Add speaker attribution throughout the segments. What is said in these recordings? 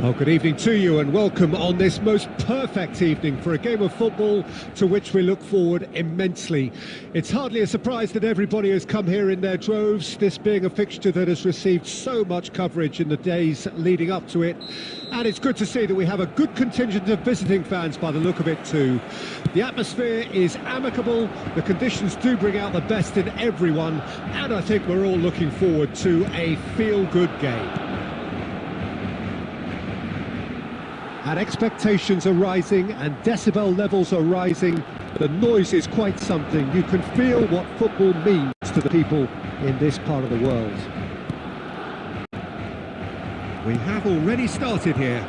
Speaker 1: Well, good evening to you and welcome on this most perfect evening for a game of football to which we look forward immensely. It's hardly a surprise that everybody has come here in their droves, this being a fixture that has received so much coverage in the days leading up to it. And it's good to see that we have a good contingent of visiting fans by the look of it too. The atmosphere is amicable, the conditions do bring out the best in everyone, and I think we're all looking forward to a feel-good game. And expectations are rising and decibel levels are rising. The noise is quite something. You can feel what football means to the people in this part of the world. We have already started here.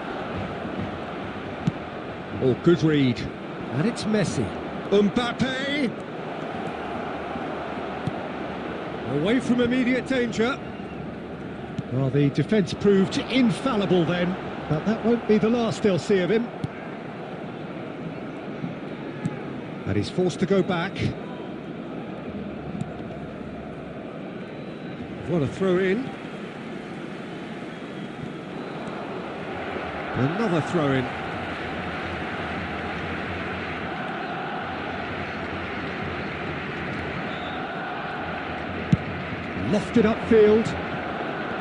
Speaker 1: Oh, good read. And it's Messi. Mbappe! Away from immediate danger. Well, the defence proved infallible then. But that won't be the last they'll see of him. And he's forced to go back. What a throw in. Another throw in. Lofted upfield.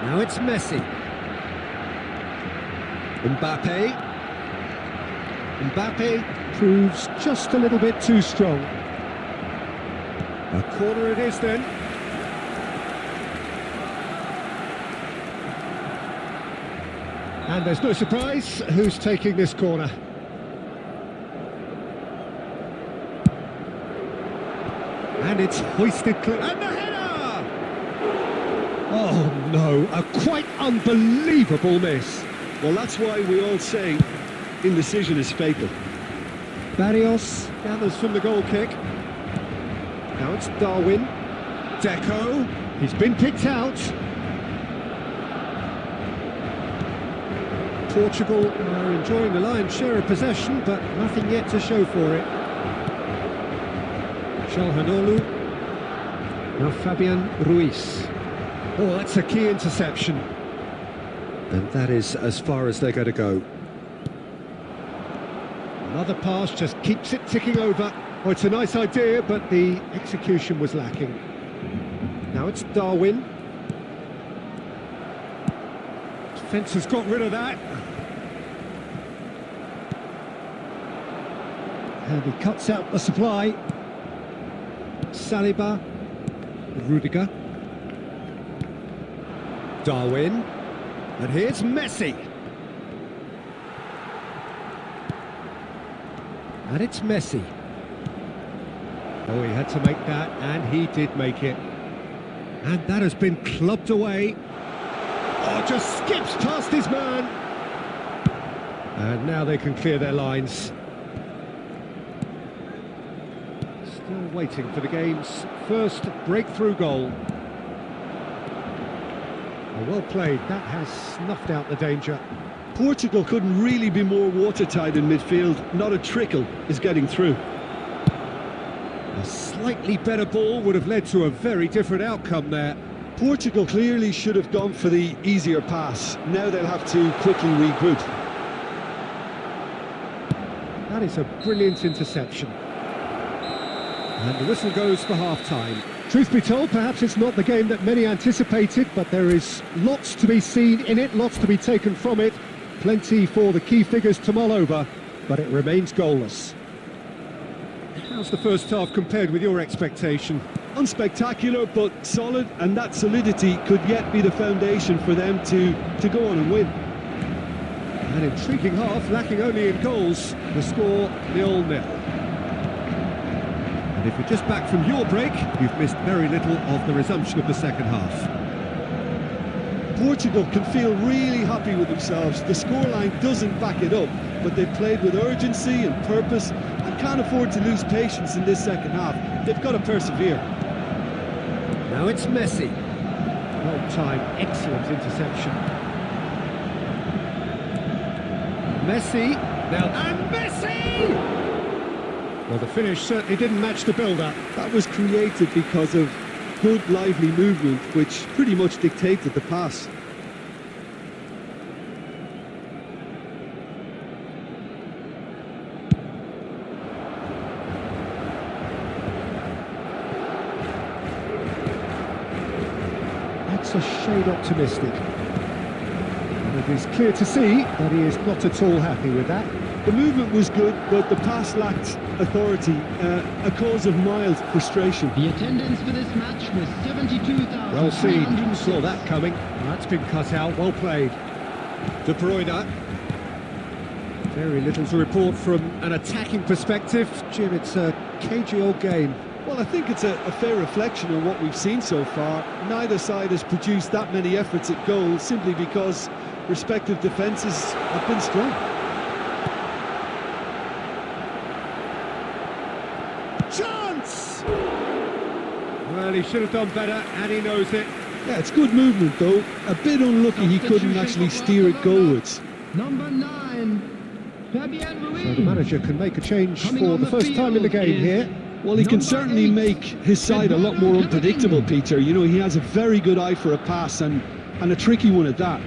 Speaker 1: Now it's Messi. Mbappe proves just a little bit too strong. A corner it is then. And there's no surprise who's taking this corner. And it's hoisted clear. And the header! Oh no, a quite unbelievable miss.
Speaker 2: Well, that's why we all say indecision is fatal.
Speaker 1: Barrios gathers from the goal kick. Now it's Darwin. Deco. He's been picked out. Portugal are enjoying the lion's share of possession, but nothing yet to show for it. Calhanoglu. Now Fabian Ruiz. Oh, that's a key interception. And that is as far as they're going to go. Another pass just keeps it ticking over. Oh, it's a nice idea, but the execution was lacking. Now it's Darwin. Defence has got rid of that. And he cuts out the supply. Saliba. Rudiger. Darwin. And here's Messi. And it's Messi. Oh, he had to make that, and he did make it. And that has been clubbed away. Oh, just skips past his man. And now they can clear their lines. Still waiting for the game's first breakthrough goal. Well played, that has snuffed out the danger.
Speaker 2: Portugal couldn't really be more watertight in midfield. Not a trickle is getting through.
Speaker 1: A slightly better ball would have led to a very different outcome there.
Speaker 2: Portugal clearly should have gone for the easier pass. Now they'll have to quickly regroup.
Speaker 1: That is a brilliant interception. And the whistle goes for half-time. Truth be told, perhaps it's not the game that many anticipated, but there is lots to be seen in it, lots to be taken from it. Plenty for the key figures to mull over, but it remains goalless. How's the first half compared with your expectation?
Speaker 2: Unspectacular, but solid, and that solidity could yet be the foundation for them to go on and win.
Speaker 1: An intriguing half, lacking only in goals. The score 0-0. And if you're just back from your break, you've missed very little of the resumption of the second half.
Speaker 2: Portugal can feel really happy with themselves. The scoreline doesn't back it up, but they've played with urgency and purpose and can't afford to lose patience in this second half. They've got to persevere.
Speaker 1: Now it's Messi. Well-timed, excellent interception. Messi, now, and Messi! Well, the finish certainly didn't match the build-up.
Speaker 2: That was created because of good, lively movement, which pretty much dictated the pass.
Speaker 1: That's a shade optimistic. And it is clear to see that he is not at all happy with that.
Speaker 2: The movement was good, but the pass lacked authority, a cause of mild frustration.
Speaker 3: The attendance for this match was 72,000.
Speaker 1: Well seen, saw that coming. That's been cut out, well played. De Bruyne. Very little to report from an attacking perspective. Jim, it's a cagey old game.
Speaker 2: Well, I think it's a fair reflection on what we've seen so far. Neither side has produced that many efforts at goal simply because respective defences have been strong.
Speaker 1: Chance! Well, he should have done better, and he knows it.
Speaker 2: Yeah, it's good movement though. A bit unlucky he couldn't actually steer it goalwards.
Speaker 3: Number 9, Fabian Ruiz.
Speaker 1: So the manager can make a change for the first time in the game here.
Speaker 2: Well, he can certainly make his side a lot more unpredictable, Peter. You know, he has a very good eye for a pass and a tricky one at that.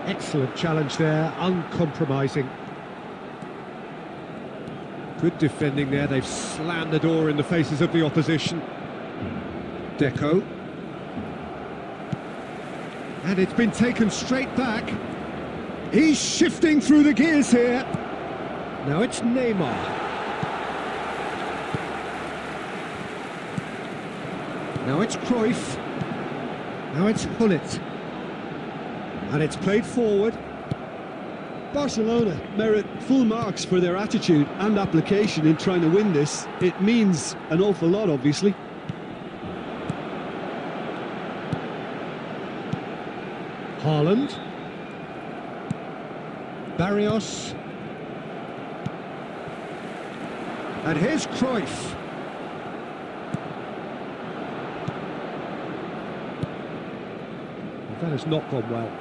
Speaker 1: Excellent challenge there, uncompromising. Good defending there, they've slammed the door in the faces of the opposition. Deco. And it's been taken straight back. He's shifting through the gears here. Now it's Neymar. Now it's Cruyff. Now it's Gullit. And it's played forward.
Speaker 2: Barcelona merit full marks for their attitude and application in trying to win this. It means an awful lot, obviously.
Speaker 1: Haaland. Barrios. And here's Cruyff. That has not gone well.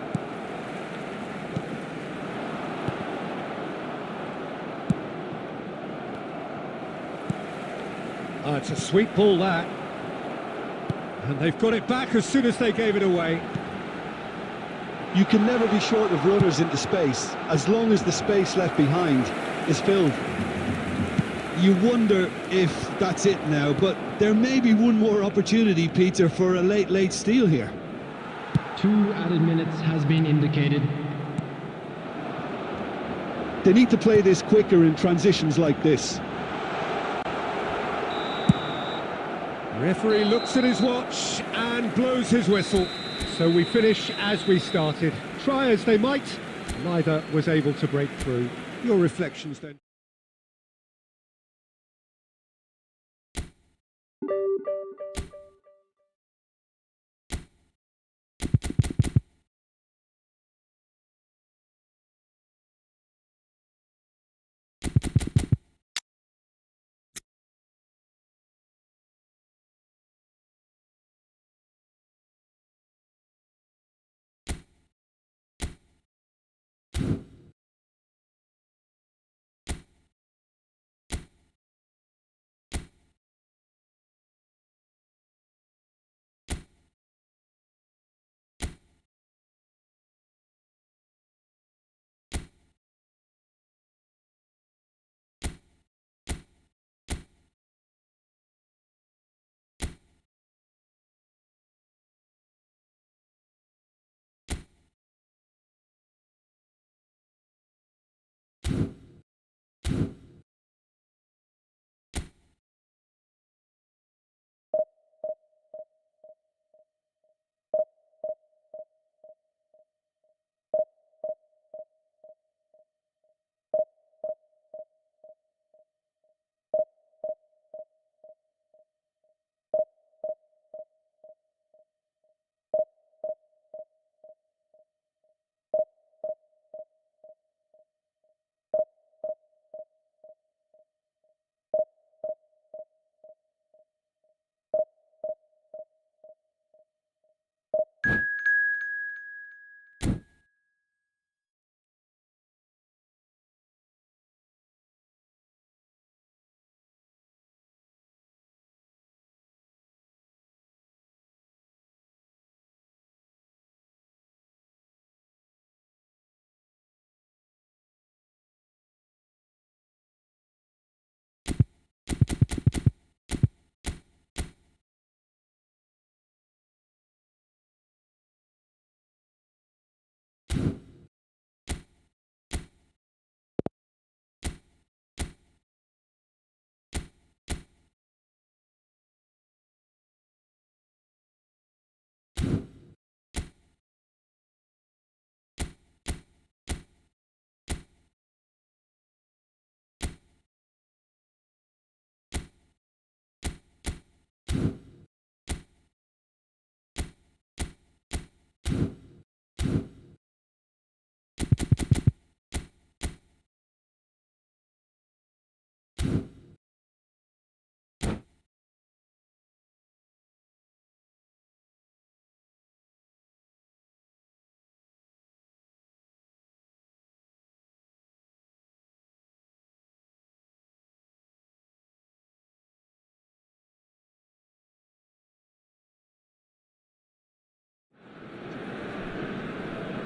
Speaker 1: It's a sweet ball, that. And they've got it back as soon as they gave it away.
Speaker 2: You can never be short of runners into space, as long as the space left behind is filled. You wonder if that's it now, but there may be one more opportunity, Peter, for a late steal here.
Speaker 3: 2 added minutes has been indicated.
Speaker 2: They need to play this quicker in transitions like this.
Speaker 1: Referee looks at his watch and blows his whistle. So we finish as we started. Try as they might, neither was able to break through. Your reflections then?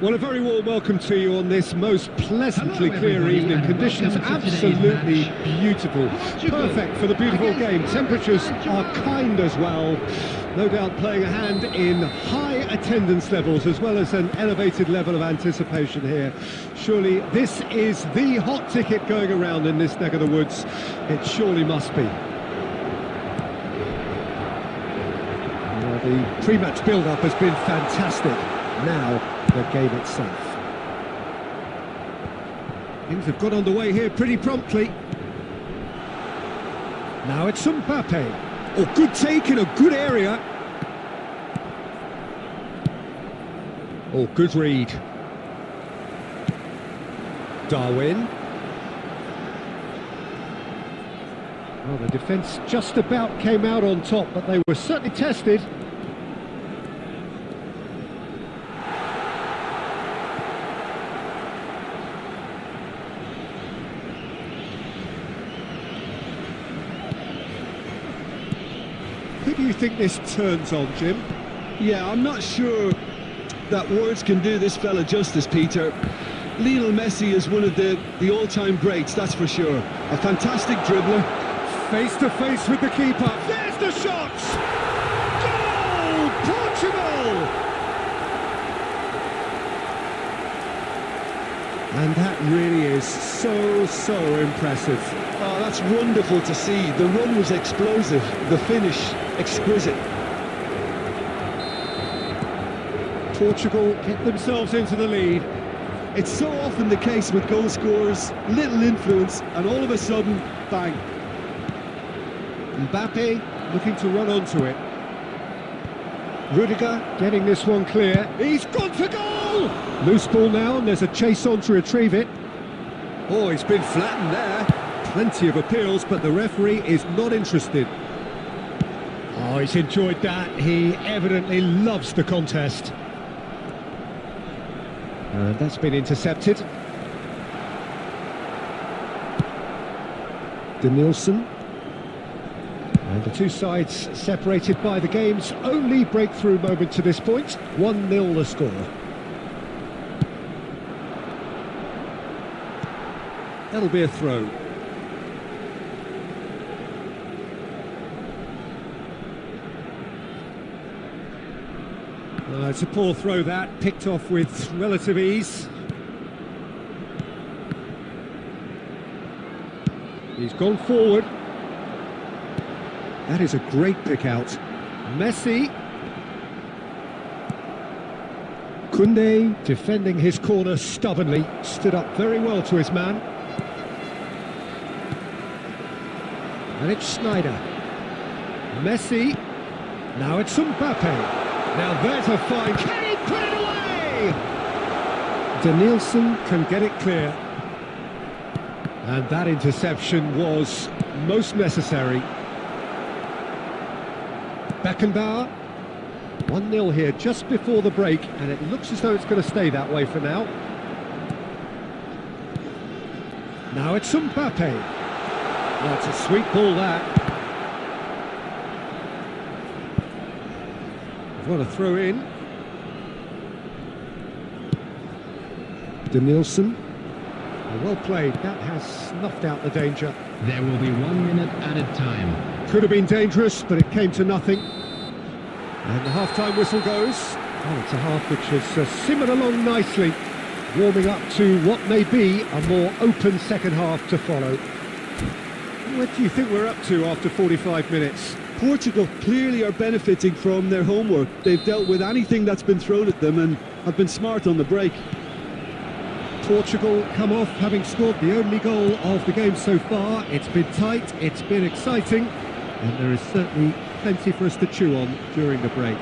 Speaker 1: Well, a very warm welcome to you on this most pleasantly clear evening. Conditions absolutely beautiful. Perfect for the beautiful game. Temperatures are kind as well. No doubt playing a hand in high attendance levels as well as an elevated level of anticipation here. Surely this is the hot ticket going around in this neck of the woods. It surely must be. The pre-match build-up has been fantastic. Now, the game itself. Things have got underway here pretty promptly. Now it's Mbappe. Oh, good take in a good area. Oh, good read. Darwin. Well, the defence just about came out on top, but they were certainly tested. Who do you think this turns on, Jim?
Speaker 2: Yeah, I'm not sure that words can do this fella justice, Peter. Lionel Messi is one of the all-time greats, that's for sure. A fantastic dribbler.
Speaker 1: Face to face with the keeper. There's the shot! Goal! Portugal! And that really is so impressive.
Speaker 2: Oh, that's wonderful to see. The run was explosive, the finish exquisite.
Speaker 1: Portugal get themselves into the lead.
Speaker 2: It's so often the case with goal scorers, little influence, and all of a sudden, bang.
Speaker 1: Mbappe looking to run onto it. Rudiger getting this one clear. He's gone for goal! Loose ball now, and there's a chase on to retrieve it. Oh, he's been flattened there. Plenty of appeals, but the referee is not interested. Oh, he's enjoyed that. He evidently loves the contest. And that's been intercepted. Danielson. And the two sides separated by the game's only breakthrough moment to this point. 1-0 the score. That'll be a throw. It's a poor throw that, picked off with relative ease. He's gone forward. That is a great pick out. Messi. Koundé defending his corner stubbornly, stood up very well to his man. And it's Schneider. Messi. Now it's Mbappe. Now there's a fine. Can he put it away? Danielson can get it clear. And that interception was most necessary. Beckenbauer. 1-0 here just before the break, and it looks as though it's going to stay that way for now. Now it's Mbappe. That's a sweet ball, that. What a throw in. Danielson. Well played. That has snuffed out the danger.
Speaker 3: There will be 1 minute added time.
Speaker 1: Could have been dangerous, but it came to nothing. And the half-time whistle goes. Oh, it's a half which has simmered along nicely, warming up to what may be a more open second half to follow. What do you think we're up to after 45 minutes?
Speaker 2: Portugal clearly are benefiting from their homework. They've dealt with anything that's been thrown at them and have been smart on the break.
Speaker 1: Portugal come off having scored the only goal of the game so far. It's been tight, it's been exciting, and there is certainly plenty for us to chew on during the break.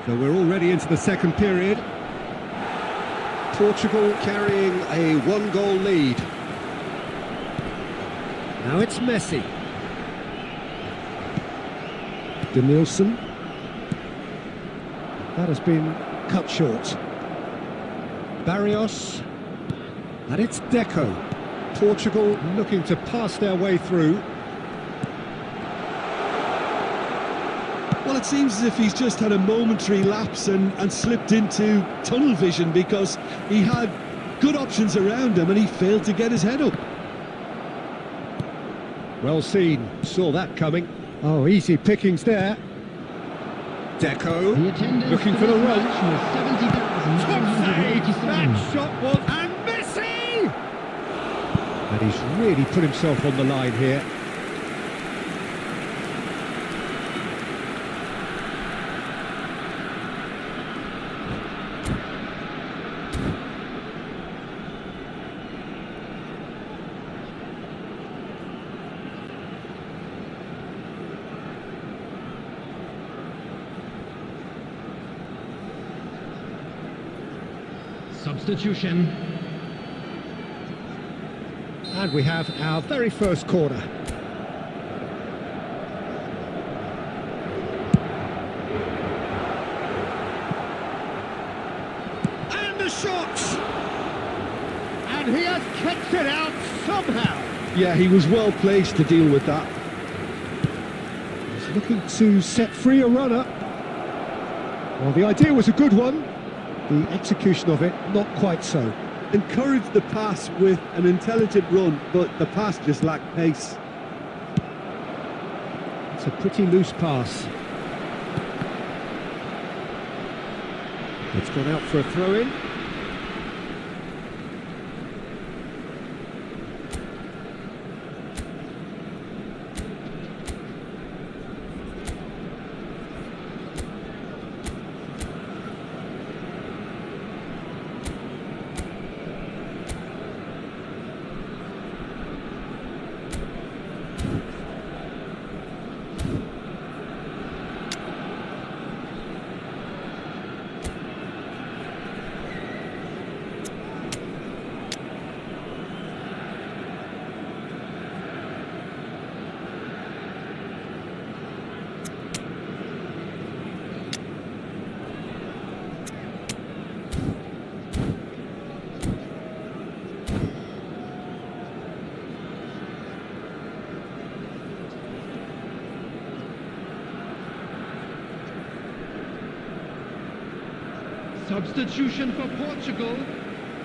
Speaker 1: So we're already into the second period. Portugal carrying a 1-goal lead. Now it's Messi. Danielson. That has been cut short. Barrios. And it's Deco. Portugal looking to pass their way through.
Speaker 2: Well, it seems as if he's just had a momentary lapse and slipped into tunnel vision, because he had good options around him and he failed to get his head up.
Speaker 1: Well seen, saw that coming. Oh, easy pickings there. Deco, looking for the run. Top save! That shot was... And Messi! And he's really put himself on the line here.
Speaker 3: Substitution.
Speaker 1: And we have our very first corner. And the shot! And he has kept it out somehow.
Speaker 2: Yeah, he was well placed to deal with that.
Speaker 1: He's looking to set free a runner. Well, the idea was a good one. The execution of it, not quite so.
Speaker 2: Encouraged the pass with an intelligent run, but the pass just lacked pace.
Speaker 1: It's a pretty loose pass. It's gone out for a throw-in.
Speaker 3: Substitution for Portugal.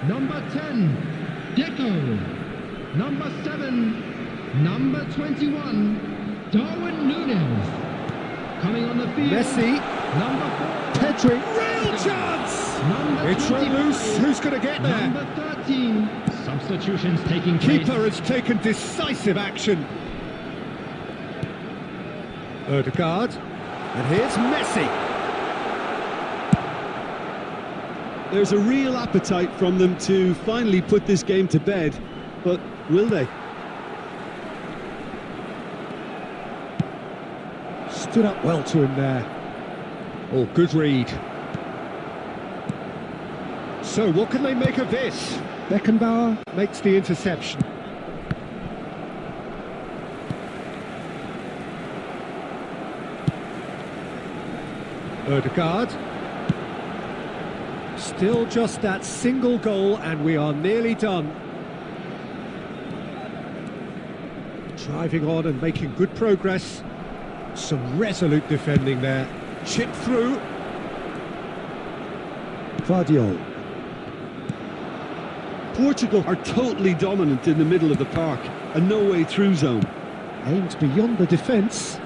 Speaker 3: Number 10, Deco. Number 7, number 21, Darwin Núñez. Coming on the field.
Speaker 1: Messi.
Speaker 3: Number 4,
Speaker 1: Pedri. Real chance!
Speaker 3: number
Speaker 1: It's run
Speaker 3: 25,
Speaker 1: loose. Who's going to get there?
Speaker 3: Number 13. Substitutions taking place.
Speaker 1: Keeper has taken decisive action. Odegaard. And here's Messi.
Speaker 2: There's a real appetite from them to finally put this game to bed, but will they?
Speaker 1: Stood up well to him there. Oh, good read. So, what can they make of this? Beckenbauer makes the interception. Odegaard. Still just that single goal and we are nearly done. Driving on and making good progress. Some resolute defending there. Chip through. Guardiola.
Speaker 2: Portugal are totally dominant in the middle of the park, a no-way through zone.
Speaker 1: Aimed beyond the defence.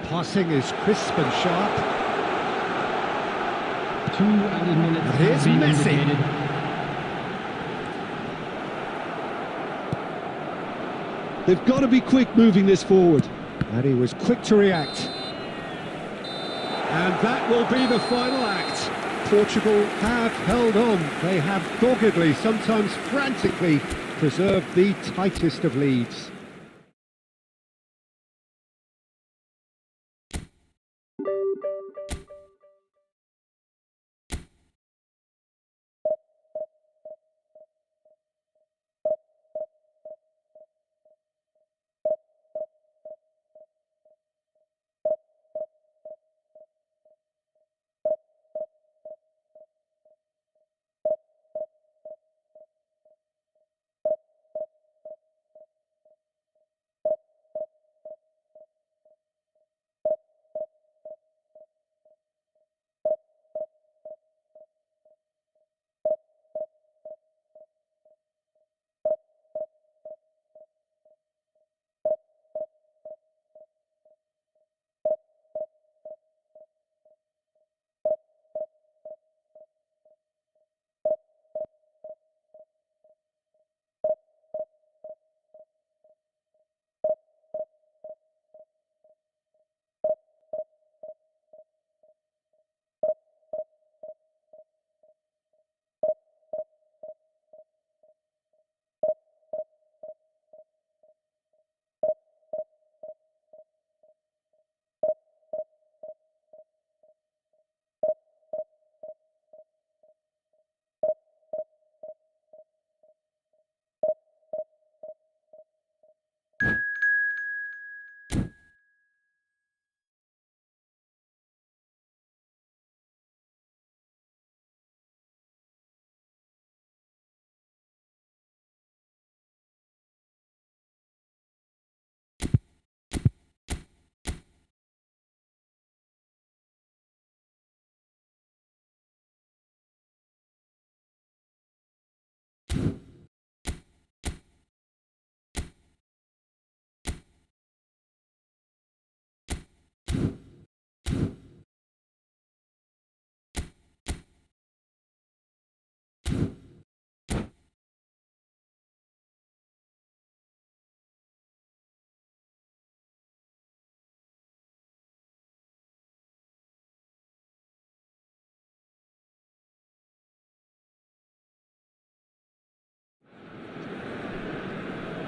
Speaker 1: Passing is crisp and sharp.
Speaker 3: 2 added minutes
Speaker 1: Here's
Speaker 3: have been
Speaker 1: Messi.
Speaker 3: indicated.
Speaker 2: They've got to be quick moving this forward.
Speaker 1: And he was quick to react. And that will be the final act. Portugal have held on. They have doggedly, sometimes frantically, preserved the tightest of leads.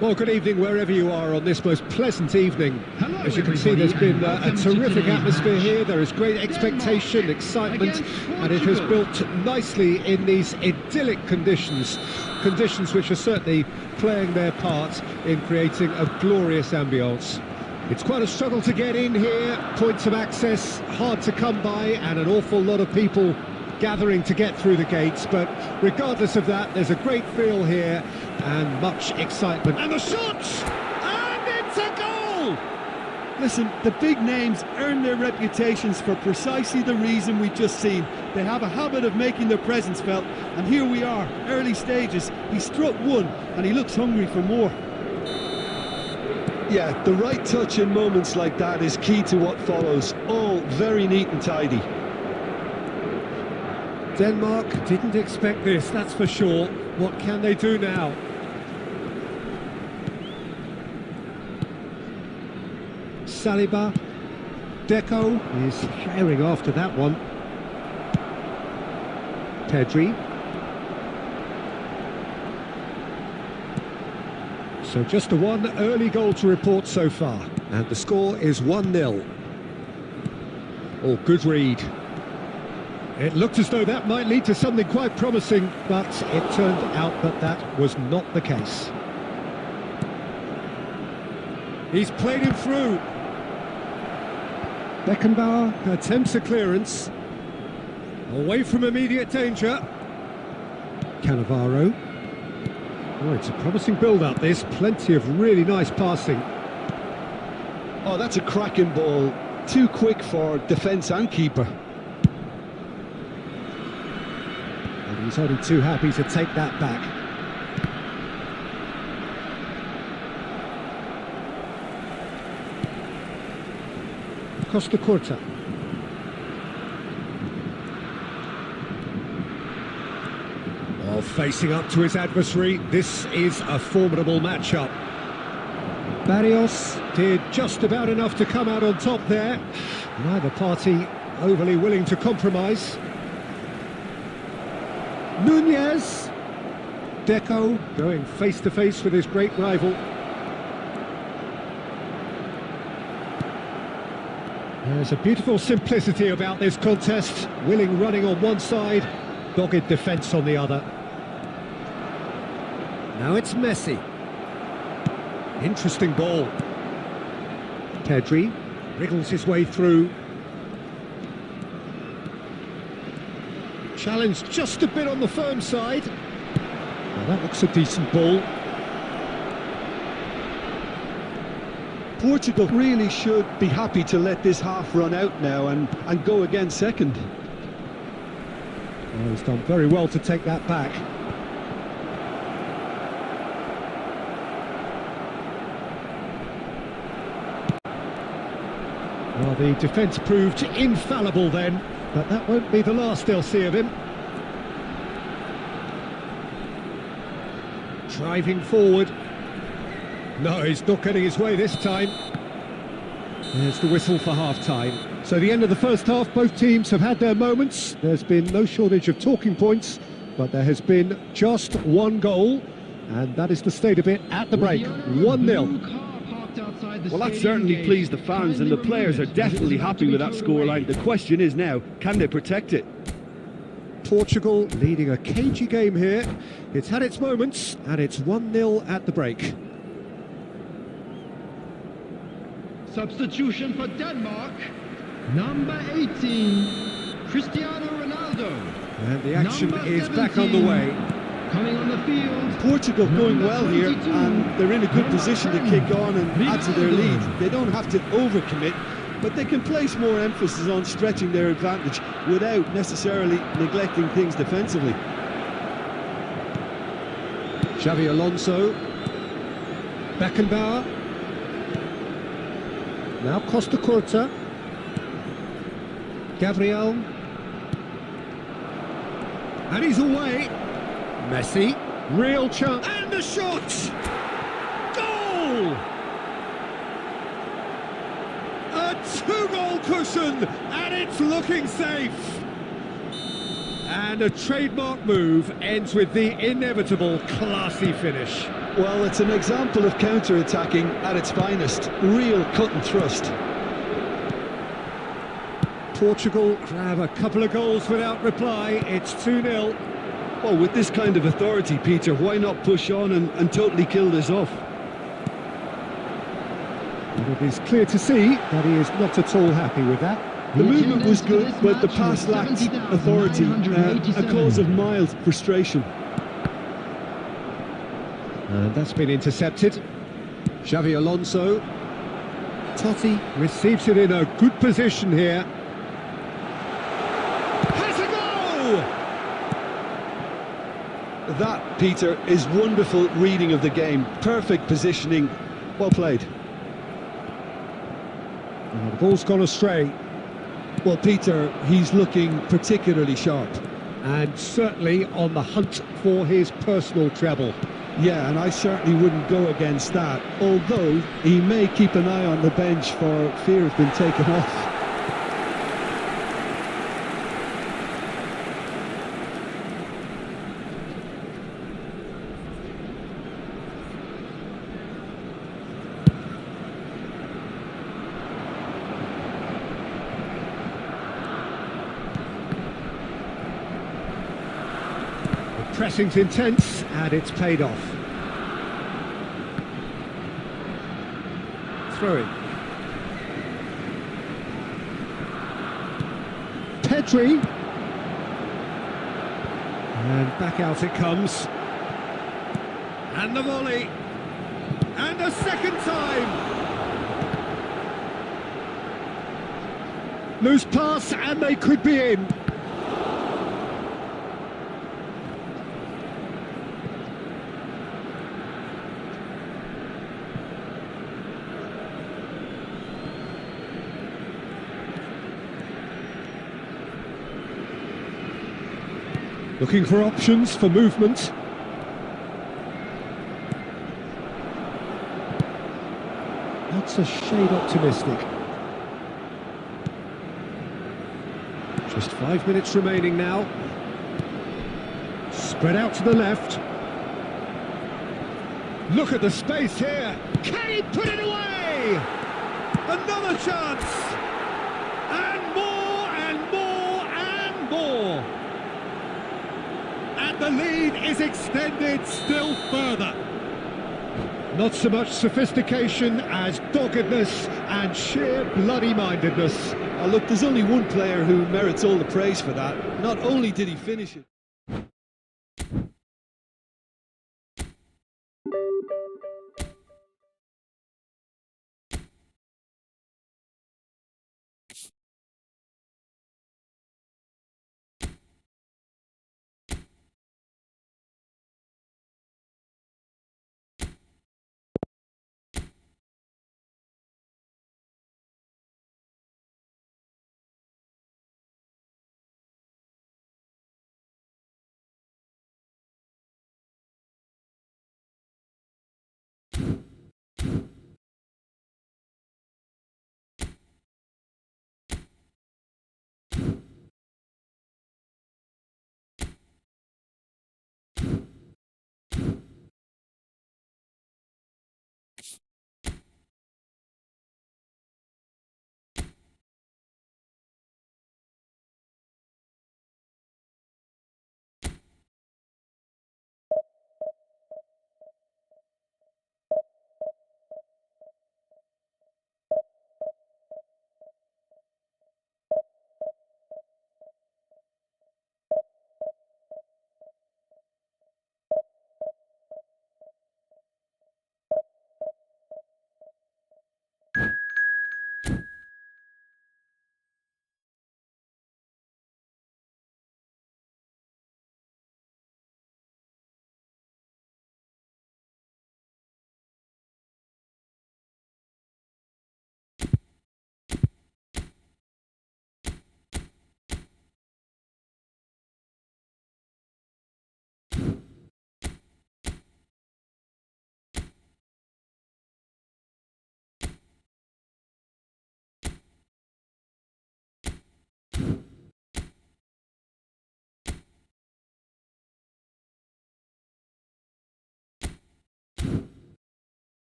Speaker 1: Well, good evening wherever you are on this most pleasant evening.
Speaker 3: Hello,
Speaker 1: As you can see, there's been a
Speaker 3: everybody, and welcome to
Speaker 1: terrific
Speaker 3: today's
Speaker 1: atmosphere
Speaker 3: match.
Speaker 1: here. There is great expectation,
Speaker 3: Denmark
Speaker 1: excitement,
Speaker 3: against
Speaker 1: and it has
Speaker 3: Portugal.
Speaker 1: built nicely in these idyllic conditions. Conditions which are certainly playing their part in creating a glorious ambience. It's quite a struggle to get in here, points of access hard to come by, and an awful lot of people gathering to get through the gates, but regardless of that, there's a great feel here and much excitement. And the shot! And it's a goal!
Speaker 2: Listen, the big names earn their reputations for precisely the reason we've just seen. They have a habit of making their presence felt, and here we are, early stages. He struck one, and he looks hungry for more. Yeah, the right touch in moments like that is key to what follows. All very neat and tidy.
Speaker 1: Denmark didn't expect this, that's for sure. What can they do now? Saliba, Deco is sharing after that one. Pedri. So just the one early goal to report so far, and the score is 1-0. Oh, good read. It looked as though that might lead to something quite promising, but it turned out that that was not the case. He's played him through. Beckenbauer attempts a clearance. Away from immediate danger. Cannavaro. Oh, it's a promising build-up, this. Plenty of really nice passing.
Speaker 2: Oh, that's a cracking ball. Too quick for defence and keeper.
Speaker 1: And he's only too happy to take that back. Costa Curta. Well, facing up to his adversary, this is a formidable matchup. Barrios did just about enough to come out on top there. Neither party overly willing to compromise. Nunez. Deco going face-to-face with his great rival. There's a beautiful simplicity about this contest. Willing running on one side, dogged defence on the other. Now it's Messi. Interesting ball. Pedri wriggles his way through. Challenged just a bit on the firm side. Well, that looks a decent ball.
Speaker 2: Portugal really should be happy to let this half run out now and go again second.
Speaker 1: Oh, he's done very well to take that back. Well, the defence proved infallible then, but that won't be the last they'll see of him. Driving forward. No, he's not getting his way this time. There's the whistle for half-time. So the end of the first half, both teams have had their moments. There's been no shortage of talking points, but there has been just one goal, and that is the state of it at the break. 1-0.
Speaker 4: Well, that certainly pleased the fans, and the players are definitely happy with that scoreline. The question is now, can they protect it?
Speaker 1: Portugal leading a cagey game here. It's had its moments, and it's 1-0 at the break.
Speaker 3: Substitution for Denmark, number 18, Cristiano Ronaldo.
Speaker 1: And the action
Speaker 3: Number
Speaker 1: is back on the
Speaker 3: 17.
Speaker 1: way.
Speaker 3: Coming on the field.
Speaker 2: Portugal going
Speaker 3: Number
Speaker 2: well here,
Speaker 3: 22.
Speaker 2: and they're in a good position to kick on and add to their lead. They don't have to overcommit, but they can place more emphasis on stretching their advantage without necessarily neglecting things defensively.
Speaker 1: Xabi Alonso. Beckenbauer. Now Costa Curta. Gabriel. And he's away. Messi. Real chance. And the shot! Goal! A two-goal cushion, and it's looking safe. And a trademark move ends with the inevitable classy finish.
Speaker 2: Well, it's an example of counter-attacking at its finest. Real cut and thrust.
Speaker 1: Portugal grab a couple of goals without reply. It's 2-0.
Speaker 4: Well, with this kind of authority, Peter, why not push on and totally kill this off?
Speaker 1: And it is clear to see that he is not at all happy with that.
Speaker 2: The movement was good, but the pass lacked authority, a cause of mild frustration.
Speaker 1: And that's been intercepted. Xabi Alonso. Totti receives it in a good position here. Has a goal!
Speaker 2: That, Peter, is wonderful reading of the game. Perfect positioning. Well played.
Speaker 1: And the ball's gone astray.
Speaker 2: Well, Peter, he's looking particularly sharp.
Speaker 1: And certainly on the hunt for his personal treble.
Speaker 2: Yeah, and I certainly wouldn't go against that, although he may keep an eye on the bench for fear of being taken off.
Speaker 1: Pressing's intense, and it's paid off. Throw in. Pedri. And back out it comes. And the volley. And a second time. Loose pass, and they could be in. Looking for options for movement. That's a shade optimistic. Just 5 minutes remaining now. Spread out to the left. Look at the space here. Can he put it away? Another chance. And more and more and more. And the lead is extended still further. Not so much sophistication as doggedness and sheer bloody-mindedness.
Speaker 2: Look, there's only one player who merits all the praise for that. Not only did he finish it,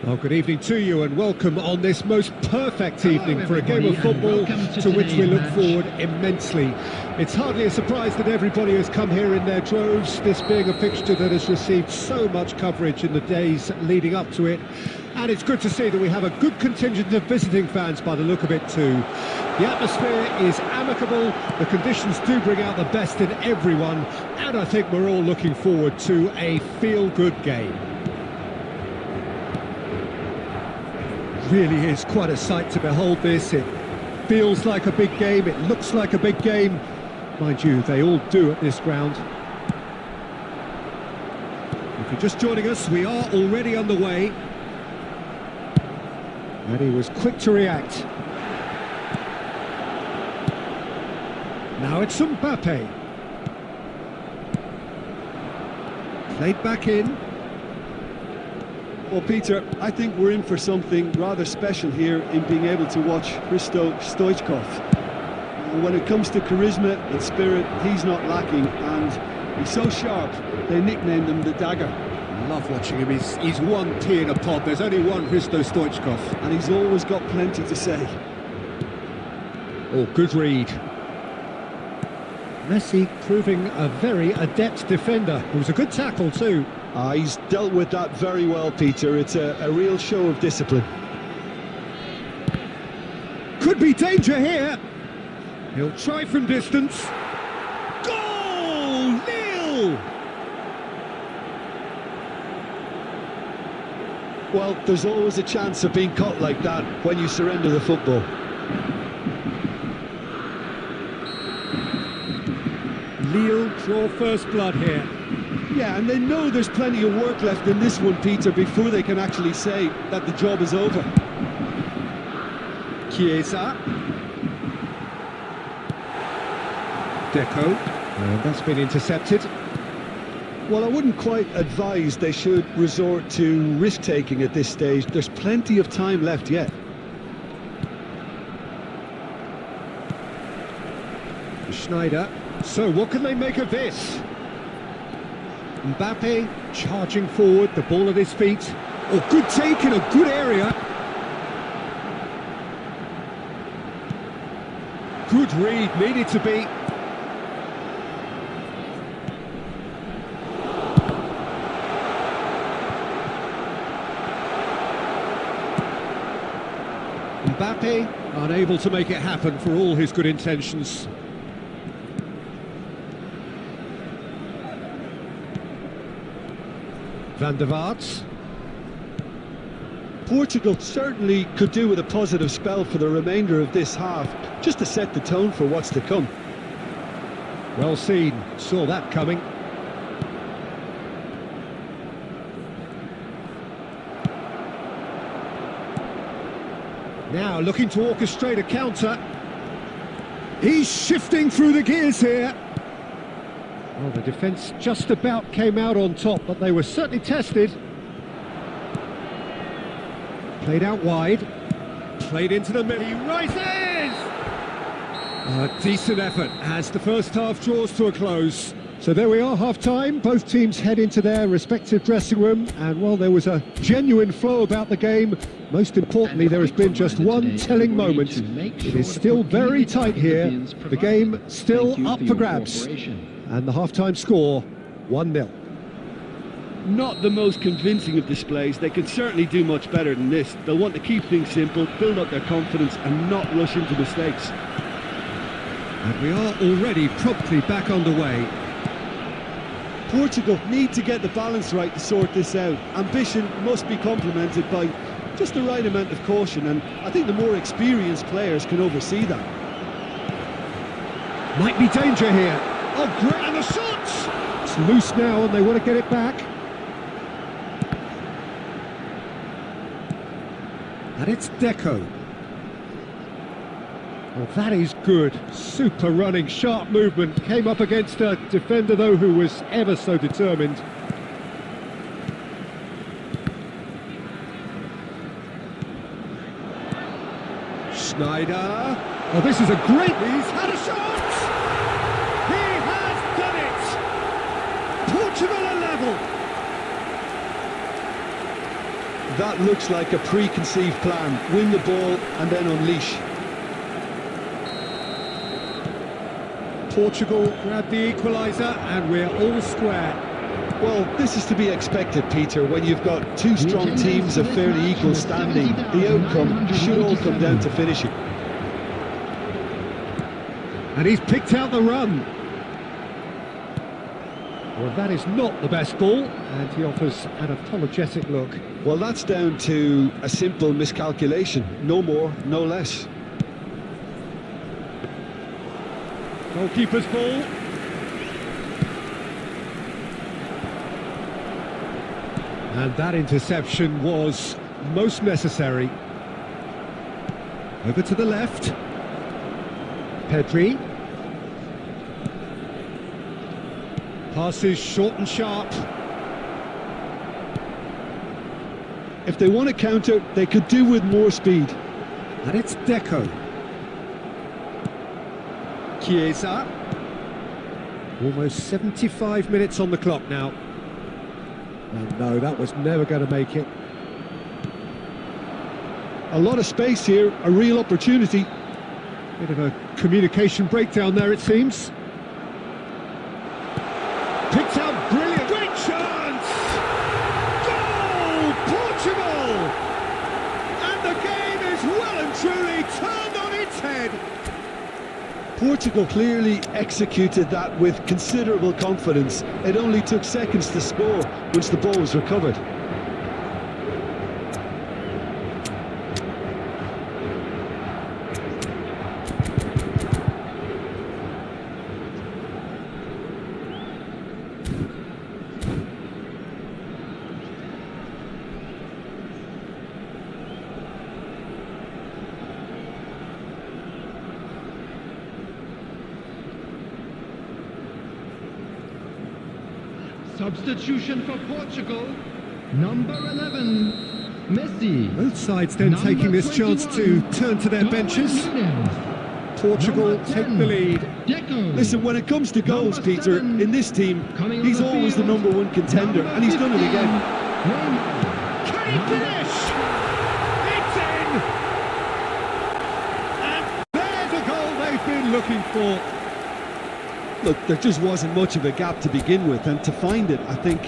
Speaker 1: Well, good evening to you and welcome on this most perfect evening for a game of football to which we look forward immensely. It's hardly a surprise that everybody has come here in their droves, this being a fixture that has received so much coverage in the days leading up to it. And it's good to see that we have a good contingent of visiting fans by the look of it too. The atmosphere is amicable, the conditions do bring out the best in everyone, and I think we're all looking forward to a feel-good game. Really is quite a sight to behold this. It feels like a big game, it looks like a big game. Mind you, they all do at this ground. If you're just joining us, we are already underway. And he was quick to react. Now it's Mbappe. Played back in.
Speaker 2: Well, Peter, I think we're in for something rather special here in being able to watch Hristo Stoichkov. When it comes to charisma and spirit, he's not lacking, and he's so sharp, they nicknamed him the Dagger.
Speaker 1: I love watching him, he's one pea in a pod, there's only one Hristo Stoichkov.
Speaker 2: And he's always got plenty to say.
Speaker 1: Oh, good read. Messi proving a very adept defender. It was a good tackle too.
Speaker 2: He's dealt with that very well, Peter. It's a real show of discipline.
Speaker 1: Could be danger here. He'll try from distance. Goal! Nil!
Speaker 2: Well, there's always a chance of being caught like that when you surrender the football.
Speaker 1: Lille draw first blood here.
Speaker 2: Yeah, and they know there's plenty of work left in this one, Peter, before they can actually say that the job is over.
Speaker 1: Chiesa. Deco. And that's been intercepted.
Speaker 2: Well, I wouldn't quite advise they should resort to risk-taking at this stage. There's plenty of time left yet.
Speaker 1: Schneider. So what can they make of this? Mbappe charging forward, the ball at his feet. Oh, good take in a good area. Good read, needed to be. Mbappe unable to make it happen for all his good intentions. Van der Vaart.
Speaker 2: Portugal certainly could do with a positive spell for the remainder of this half, just to set the tone for what's to come.
Speaker 1: Well seen, saw that coming. Now looking to orchestrate a counter. He's shifting through the gears here. Well, the defence just about came out on top, but they were certainly tested. Played out wide. Played into the middle. He rises! A decent effort as the first half draws to a close. So there we are, half-time. Both teams head into their respective dressing room. And while there was a genuine flow about the game, most importantly, there has been just one telling moment. It is still very tight here. The game still up for grabs. And the half-time score, 1-0.
Speaker 4: Not the most convincing of displays. They can certainly do much better than this. They'll want to keep things simple, build up their confidence and not rush into mistakes.
Speaker 1: And we are already promptly back underway.
Speaker 2: Portugal need to get the balance right to sort this out. Ambition must be complemented by just the right amount of caution, and I think the more experienced players can oversee that.
Speaker 1: Might be danger here. Oh, great, and the shot! It's loose now and they want to get it back. And it's Deco. Well, that is good. Super running, sharp movement. Came up against a defender, though, who was ever so determined. Schneider. Oh, this is a great... He's had a shot! He has done it! Portugal are level.
Speaker 2: That looks like a preconceived plan. Win the ball and then unleash.
Speaker 1: Portugal grab the equaliser and we're all square.
Speaker 2: Well, this is to be expected, Peter, when you've got two strong teams of fairly equal standing. The outcome should all come down to finishing.
Speaker 1: And he's picked out the run. Well, that is not the best ball, and he offers an apologetic look.
Speaker 2: Well, that's down to a simple miscalculation. No more, no less.
Speaker 1: Goalkeeper's ball. And that interception was most necessary. Over to the left. Pedri. Passes short and sharp.
Speaker 2: If they want to counter, they could do with more speed.
Speaker 1: And it's Deco. Chiesa. Almost 75 minutes on the clock now. And no, that was never going to make it.
Speaker 2: A lot of space here, a real opportunity.
Speaker 1: Bit of a communication breakdown there, it seems. Picked out brilliant. Great chance! Goal! Portugal! And the game is well and truly turned on its head.
Speaker 2: Portugal clearly executed that with considerable confidence. It only took seconds to score once the ball was recovered.
Speaker 3: Substitution for Portugal, number 11, Messi.
Speaker 1: Both sides then
Speaker 3: Number
Speaker 1: taking this chance to
Speaker 3: 21,
Speaker 1: turn to their benches. Portugal
Speaker 3: Number
Speaker 1: take
Speaker 3: 10,
Speaker 1: the lead.
Speaker 3: Deco.
Speaker 2: Listen, when it comes to goals,
Speaker 3: Number
Speaker 2: Peter,
Speaker 3: 7,
Speaker 2: in this team,
Speaker 3: coming on
Speaker 2: he's
Speaker 3: the
Speaker 2: always the
Speaker 3: field,
Speaker 2: #1 contender,
Speaker 3: number
Speaker 2: and he's done it
Speaker 3: 15,
Speaker 2: again.
Speaker 3: Neymar.
Speaker 1: Can he finish? It's in! And there's a goal they've been looking for.
Speaker 2: Look, there just wasn't much of a gap to begin with, and to find it, I think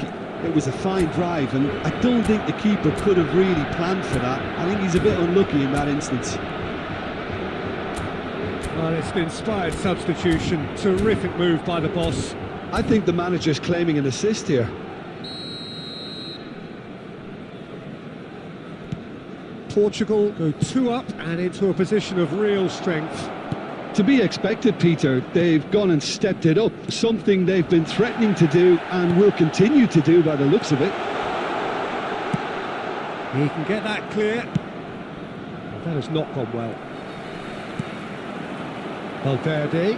Speaker 2: it was a fine drive, and I don't think the keeper could have really planned for that. I think he's a bit unlucky in that instance.
Speaker 1: Well, it's an inspired substitution. Terrific move by the boss.
Speaker 2: I think the manager's claiming an assist here.
Speaker 1: Portugal go 2 up and into a position of real strength.
Speaker 2: To be expected, Peter. They've gone and stepped it up, something they've been threatening to do and will continue to do by the looks of it.
Speaker 1: He can get that clear. That has not gone well. Valverde.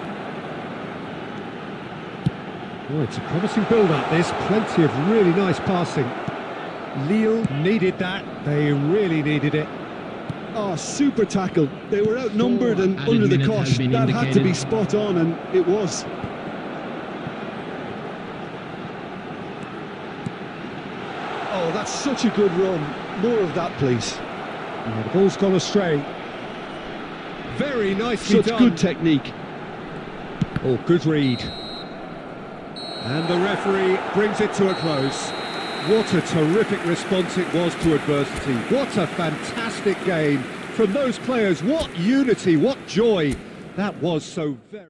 Speaker 1: Oh, it's a promising build-up, this. Plenty of really nice passing. Lille needed that. They really needed it.
Speaker 2: Oh, super tackle. They were outnumbered and
Speaker 3: added
Speaker 2: under the
Speaker 3: minutes has
Speaker 2: cosh.
Speaker 3: been
Speaker 2: That had to be
Speaker 3: indicated.
Speaker 2: spot on, and it was. Oh, that's such a good run. More of that, please.
Speaker 1: Oh, the ball's gone astray. Very nicely
Speaker 2: Such
Speaker 1: done.
Speaker 2: good technique.
Speaker 1: Oh, good read. And the referee brings it to a close. What a terrific response it was to adversity. What a fantastic game from those players. What unity, what joy. That was so very...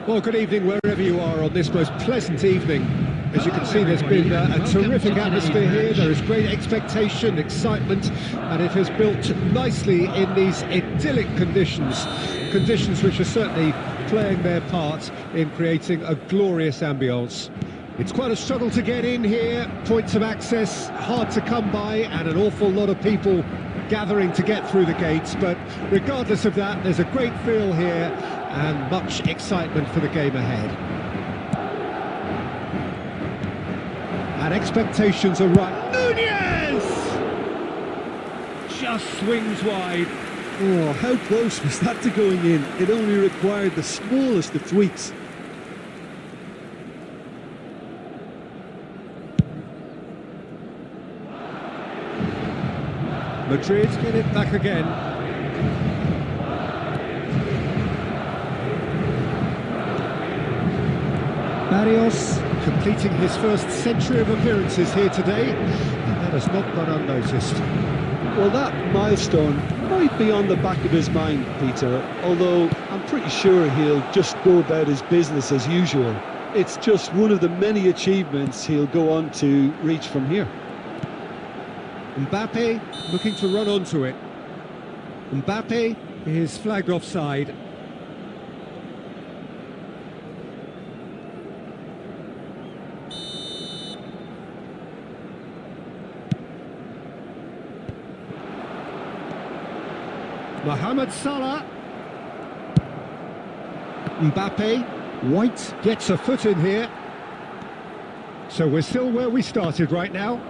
Speaker 1: Well, good evening wherever you are on this most pleasant evening. As you can see, there's been a terrific atmosphere here. There is great expectation, excitement, and it has built nicely in these idyllic conditions. Conditions which are certainly playing their part in creating a glorious ambience. It's quite a struggle to get in here, points of access hard to come by, and an awful lot of people gathering to get through the gates, but regardless of that, there's a great feel here and much excitement for the game ahead. And expectations are right. Nunez! Just swings wide.
Speaker 2: Oh, how close was that to going in? It only required the smallest of tweaks.
Speaker 1: Madrid get it back again. Barrios completing his first century of appearances here today, and that has not gone unnoticed.
Speaker 2: Well, that milestone might be on the back of his mind, Peter, although I'm pretty sure he'll just go about his business as usual. It's just one of the many achievements he'll go on to reach from here.
Speaker 1: Mbappe looking to run onto it. Mbappe is flagged offside. Mohamed Salah. Mbappe. White gets a foot in here. So we're still where we started right now.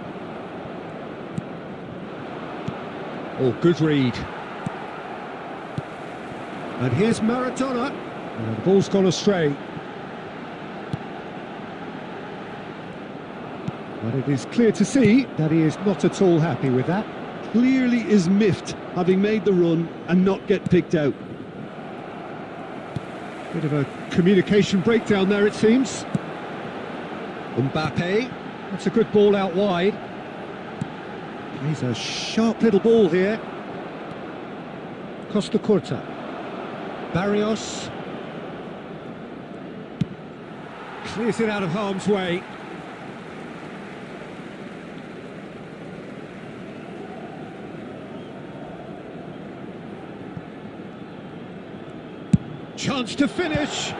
Speaker 1: Oh, good read. And here's Maradona. And the ball's gone astray. But it is clear to see that he is not at all happy with that.
Speaker 2: Clearly is miffed, having made the run and not get picked out.
Speaker 1: Bit of a communication breakdown there, it seems. Mbappe. That's a good ball out wide. He's a sharp little ball here. Costa Curta. Barrios. Clears it out of harm's way. Chance to finish.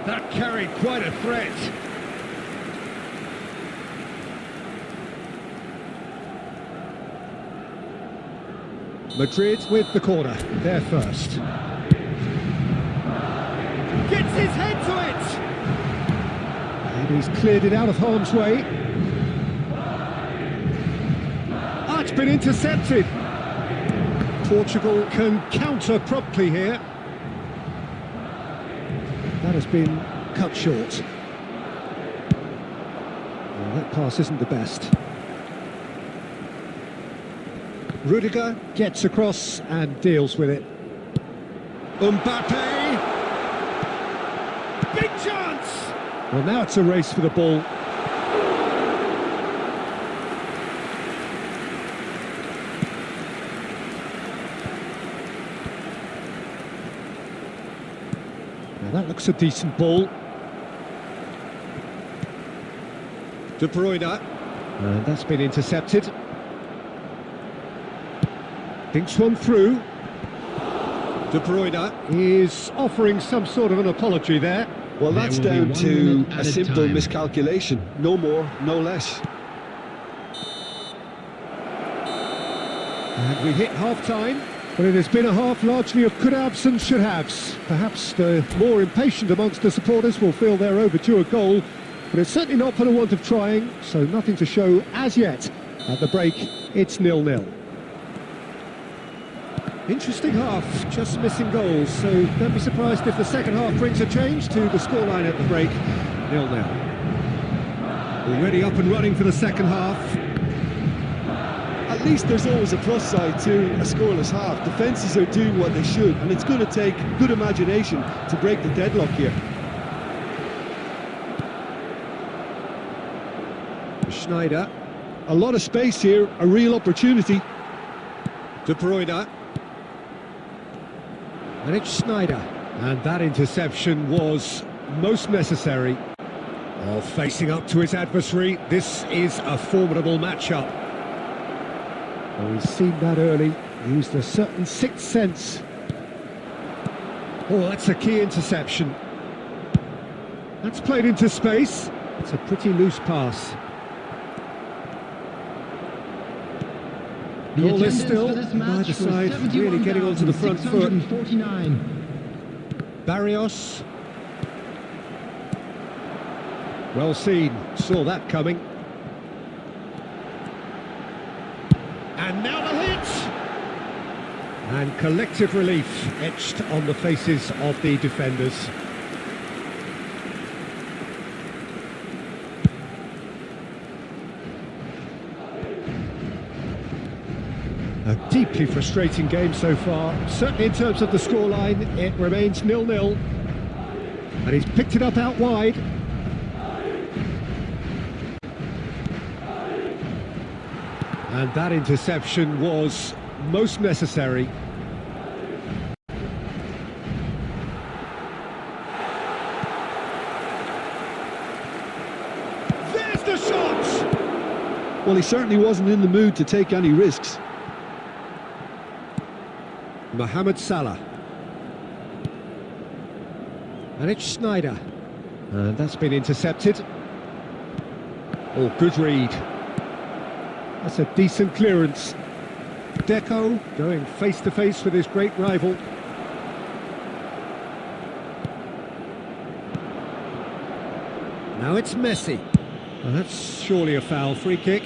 Speaker 1: That carried quite a threat. Madrid with the corner, there first. Gets his head to it! And he's cleared it out of harm's way. Ah, it's been intercepted. Portugal can counter promptly here. That has been cut short. Well, that pass isn't the best. Rudiger gets across and deals with it. Mbappe! Big chance! Well, now it's a race for the ball. Now that looks a decent ball. De Bruyne. And that's been intercepted. Thinks one through. De Bruyne is offering some sort of an apology there.
Speaker 2: Well, that's down to a simple miscalculation. No more, no less.
Speaker 1: And we hit half-time. But it has been a half largely of could-haves and should-haves. Perhaps the more impatient amongst the supporters will feel they're overdue a goal. But it's certainly not for the want of trying, so nothing to show as yet. At the break, it's 0-0. Interesting half, just missing goals, so don't be surprised if the second half brings a change to the scoreline at the break. 0-0. Already up and running for the second half.
Speaker 2: At least there's always a plus side to a scoreless half. Defences are doing what they should, and it's going to take good imagination to break the deadlock here.
Speaker 1: Schneider.
Speaker 2: A lot of space here, a real opportunity.
Speaker 1: De Bruyne. And it's Schneider. And that interception was most necessary. Oh, facing up to his adversary, this is a formidable matchup. Oh, he's seen that early, used a certain sixth sense. Oh, that's a key interception. That's played into space. It's a pretty loose pass.
Speaker 3: The
Speaker 1: Goal is
Speaker 3: attendance
Speaker 1: still
Speaker 3: for this match
Speaker 1: neither side really getting onto the front foot.
Speaker 3: 71,649.
Speaker 1: Barrios. Well seen, saw that coming. And now the hit! And collective relief etched on the faces of the defenders. A deeply frustrating game so far. Certainly in terms of the scoreline, it remains 0-0. And he's picked it up out wide. And that interception was most necessary. There's the shot!
Speaker 2: Well, he certainly wasn't in the mood to take any risks.
Speaker 1: Mohamed Salah. And it's Schneider. And that's been intercepted. Oh, good read. That's a decent clearance. Deco going face-to-face with his great rival. Now it's Messi. And that's surely a foul. Free kick.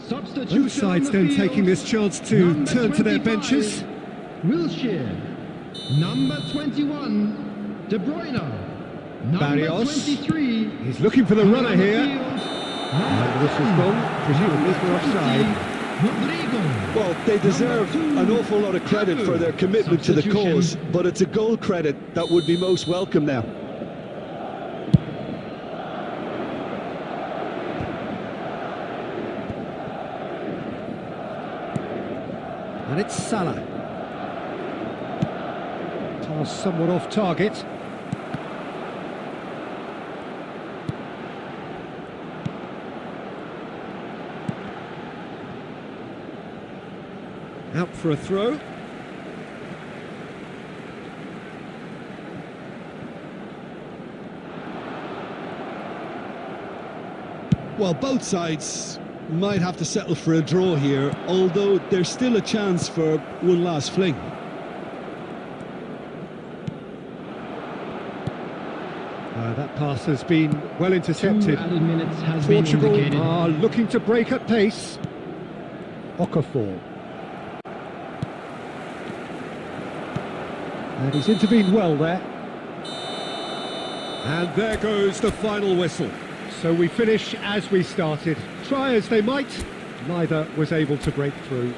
Speaker 3: Substitution
Speaker 1: Both sides
Speaker 3: on the
Speaker 1: then
Speaker 3: field.
Speaker 1: taking this chance to
Speaker 3: Number
Speaker 1: turn to their
Speaker 3: 25,
Speaker 1: benches.
Speaker 3: Wilshere. Number 21, De Bruyne. Number
Speaker 1: Barrios.
Speaker 3: 23.
Speaker 1: He's looking for the runner
Speaker 3: on the
Speaker 1: here.
Speaker 3: field,
Speaker 1: And this is gone, presumably for offside.
Speaker 3: Rodrigo.
Speaker 2: Well, they deserve an awful lot of credit for their commitment to the cause,
Speaker 3: Substitution.
Speaker 2: but it's a goal credit that would be most welcome now.
Speaker 1: And it's Salah. Pass somewhat off target. Out for a throw.
Speaker 2: Well, both sides might have to settle for a draw here, although there's still a chance for one last fling.
Speaker 1: That pass has been well
Speaker 3: 2
Speaker 1: intercepted.
Speaker 3: added minutes has been
Speaker 1: Portugal
Speaker 3: indicated.
Speaker 1: are looking to break at pace. Okafor. And he's intervened well there. And there goes the final whistle. So we finish as we started. Try as they might, neither was able to break through.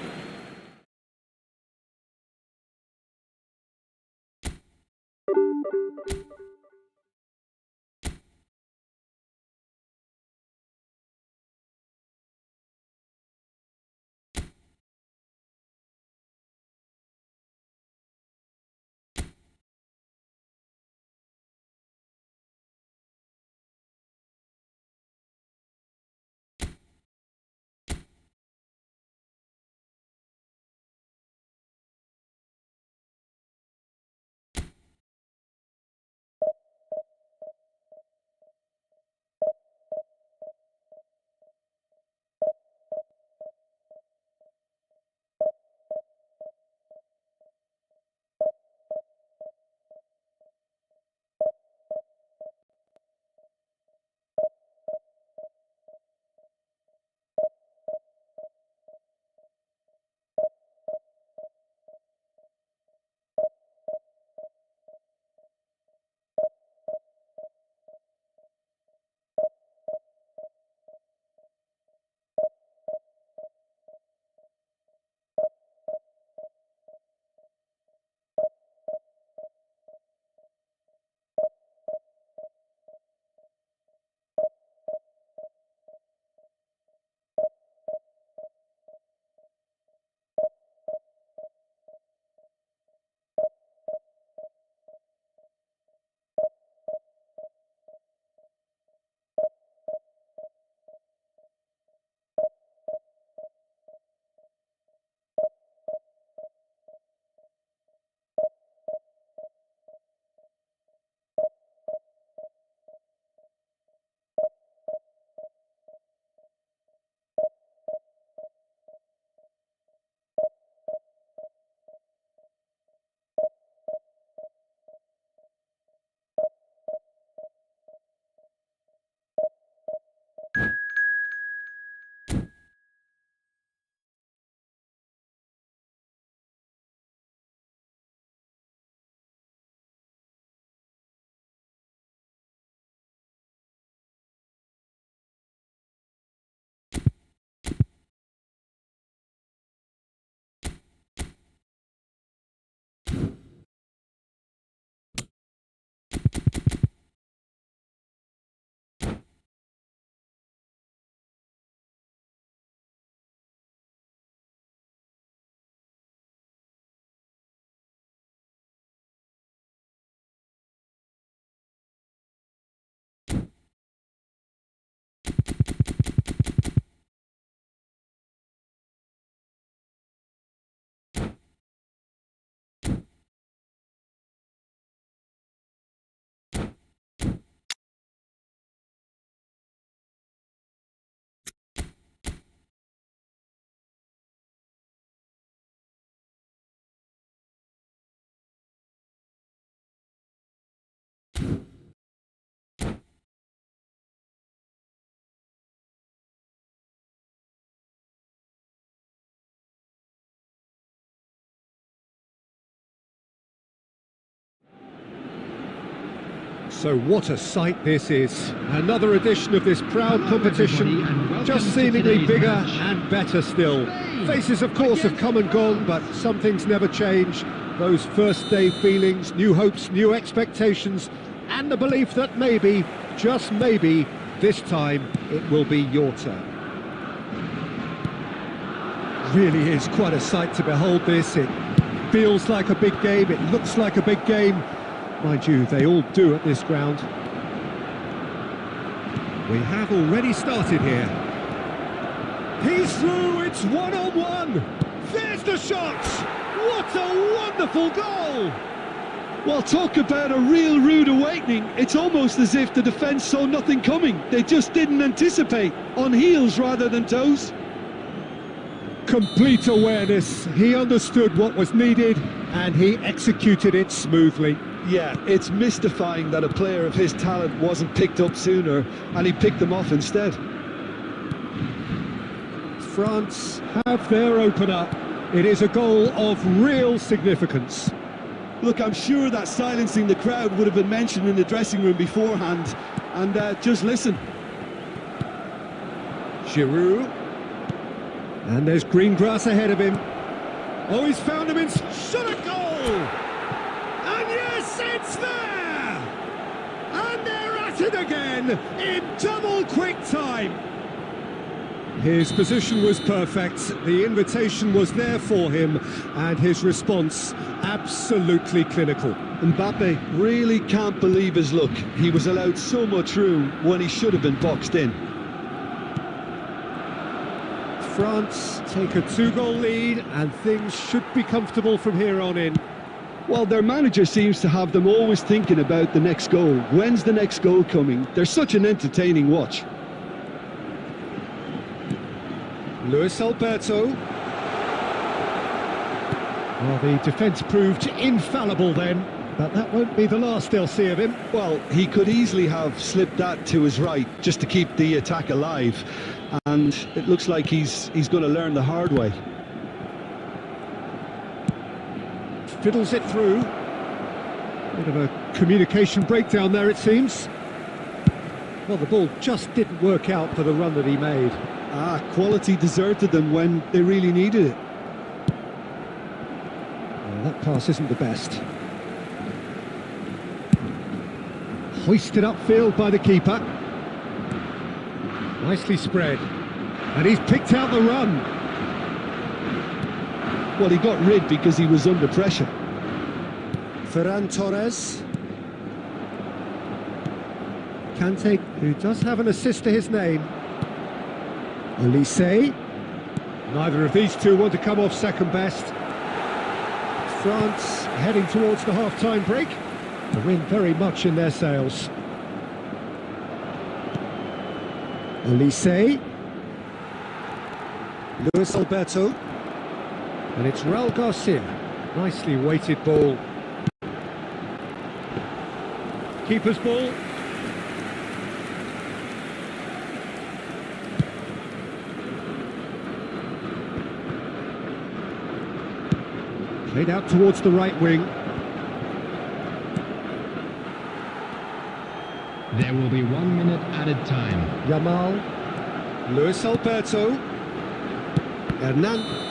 Speaker 1: So what a sight this is. Another edition of this proud competition, just seemingly bigger and better still. Faces, of course, have come and gone, but some things never change. Those first day feelings, new hopes, new expectations, and the belief that maybe, just maybe, this time it will be your turn. Really is quite a sight to behold this. It feels like a big game, it looks like a big game. Mind you, they all do at this ground. We have already started here. He's through, it's one-on-one. There's the shot! What a wonderful goal!
Speaker 2: Well, talk about a real rude awakening. It's almost as if the defence saw nothing coming. They just didn't anticipate. On heels rather than toes.
Speaker 1: Complete awareness. He understood what was needed and he executed it smoothly.
Speaker 2: Yeah, it's mystifying that a player of his talent wasn't picked up sooner and he picked them off instead.
Speaker 1: France have their opener. It is a goal of real significance.
Speaker 2: Look, I'm sure that silencing the crowd would have been mentioned in the dressing room beforehand. And just listen.
Speaker 1: Giroud. And there's green grass ahead of him. Oh, he's found him in... Shot a goal! And yes, it's there! And they're at it again in double quick time. His position was perfect, the invitation was there for him, and his response absolutely clinical.
Speaker 2: Mbappe really can't believe his luck. He was allowed so much room when he should have been boxed in.
Speaker 1: France take a 2-goal lead, and things should be comfortable from here on in.
Speaker 2: Well, their manager seems to have them always thinking about the next goal. When's the next goal coming? They're such an entertaining watch.
Speaker 1: Luis Alberto. Well, the defence proved infallible then, but that won't be the last they'll see of him.
Speaker 2: Well, he could easily have slipped that to his right just to keep the attack alive, and it looks like he's going to learn the hard way.
Speaker 1: Fiddles it through. Bit of a communication breakdown there, it seems. Well, the ball just didn't work out for the run that he made.
Speaker 2: Quality deserted them when they really needed it.
Speaker 1: Well, that pass isn't the best. Hoisted upfield by the keeper. Nicely spread. And he's picked out the run.
Speaker 2: Well, he got rid because he was under pressure.
Speaker 1: Ferran Torres. Kante, who does have an assist to his name. Olise. Neither of these two want to come off second best. France heading towards the half-time break. The wind very much in their sails. Olise. Luis Alberto. And it's Raul Garcia. Nicely weighted ball. Keeper's ball. Played out towards the right wing.
Speaker 3: There will be 1 minute added time.
Speaker 1: Yamal. Luis Alberto. Hernan.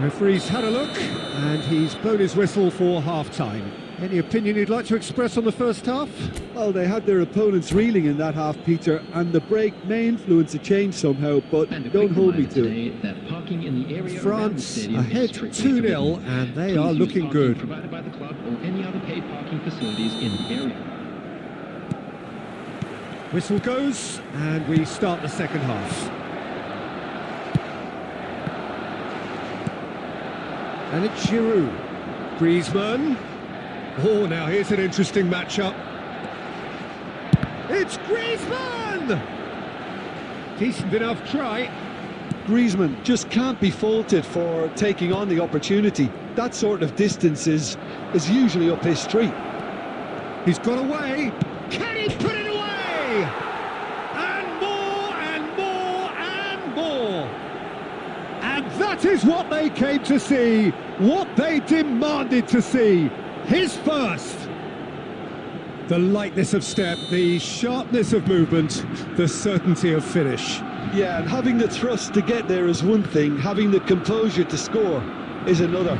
Speaker 1: Referee's had a look, and he's blown his whistle for half-time. Any opinion you'd like to express on the first half?
Speaker 2: Well, they had their opponents reeling in that half, Peter, and the break may influence a change somehow, but don't hold me to it.
Speaker 3: That parking in the area
Speaker 1: France ahead 2-0, and they are looking good.
Speaker 3: Provided by the club or any other paid parking facilities in the area.
Speaker 1: Whistle goes, and we start the second half. And it's Giroud. Griezmann. Oh, now here's an interesting matchup. It's Griezmann! Decent enough try.
Speaker 2: Griezmann just can't be faulted for taking on the opportunity. That sort of distance is usually up his street.
Speaker 1: He's got away. Can he put it away? And more and more and more. And that is what they came to see, what they demanded to see. His first. The lightness of step, the sharpness of movement, the certainty of finish.
Speaker 2: Yeah, and having the thrust to get there is one thing, having the composure to score is another.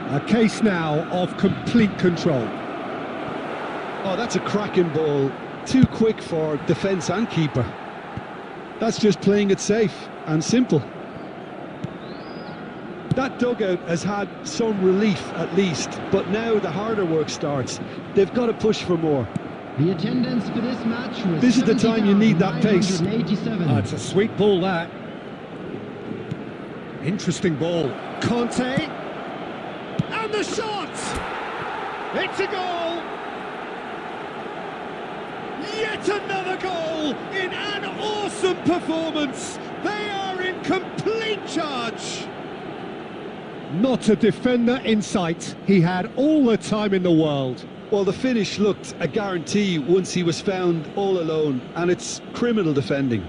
Speaker 1: A case now of complete control.
Speaker 2: Oh, that's a cracking ball. Too quick for defence and keeper. That's just playing it safe and simple. That dugout has had some relief at least, but now the harder work starts. They've got to push for more.
Speaker 3: The attendance for this match was
Speaker 2: This is the time you need that pace.
Speaker 3: 70,987.
Speaker 1: Oh, it's a sweet ball, that. Interesting ball. Conte. And the shot! It's a goal! Yet another goal in an awesome performance. They are in complete charge. Not a defender in sight. He had all the time in the world.
Speaker 2: Well, the finish looked a guarantee once he was found all alone, and it's criminal defending.